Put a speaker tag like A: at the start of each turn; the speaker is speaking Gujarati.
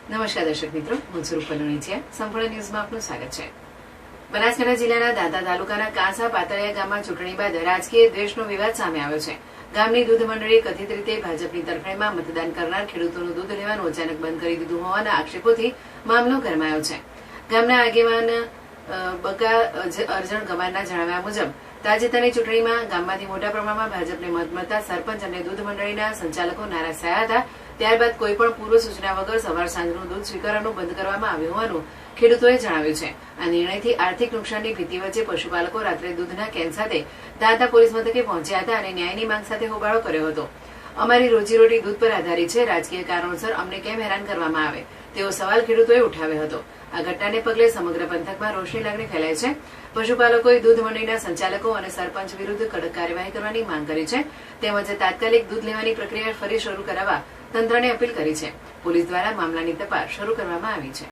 A: નમસ્કાર દર્શક મિત્રો, હું છું રૂપલ છે. સંપૂર્ણ ન્યૂઝમાં આપનું સ્વાગત છે. બનાસકાંઠા જિલ્લાના દાંતા તાલુકાના કાંસા પાતળિયા ગામમાં ચૂંટણી બાદ રાજકીય દ્વેષનો વિવાદ સામે આવ્યો છે. ગામની દૂધ મંડળીએ કથિત રીતે ભાજપની તરફેણમાં મતદાન કરનાર ખેડૂતોનું દૂધ લેવાનું અચાનક બંધ કરી દીધું હોવાના આક્ષેપોથી મામલો ગરમાયો છે. ગામના આગેવાન બકા અરજણ ગમારના જણાવ્યા મુજબ તાજેતરની ચૂંટણીમાં ગામમાંથી મોટા પ્રમાણમાં ભાજપને મત મળતા સરપંચ અને દૂધ મંડળીના સંચાલકો નારાજ થયા હતા. ત્યારબાદ કોઈપણ પૂર્વ સૂચના વગર સવાર સાંજનું દૂધ સ્વીકારવાનું બંધ કરવામાં આવ્યું હોવાનું ખેડૂતોએ જણાવ્યું છે. આ નિર્ણયથી આર્થિક નુકસાનની ભીતિ વચ્ચે પશુપાલકો રાત્રે દૂધના કેન સાથે દાંતા પોલીસ મથકે પહોંચ્યા હતા અને ન્યાયની માંગ સાથે હોબાળો કર્યો હતો. અમારી રોજીરોટી દૂધ પર આધારિત છે, રાજકીય કારણોસર અમને કેમ હેરાન કરવામાં આવે તેવો સવાલ ખેડૂતોએ ઉઠાવ્યો હતો. આ ઘટનાને પગલે સમગ્ર પંથકમાં રોષની લાગણી ફેલાઈ છે. પશુપાલકોએ દૂધ મંડળીના સંચાલકો અને સરપંચ વિરુદ્ધ કડક કાર્યવાહી કરવાની માંગ કરી છે. તેમજ તાત્કાલિક દૂધ લેવાની પ્રક્રિયા ફરી શરૂ કરાવવા તંત્રને અપીલ કરી છે. પોલીસ દ્વારા મામલાની તપાસ શરૂ કરવામાં આવી છે.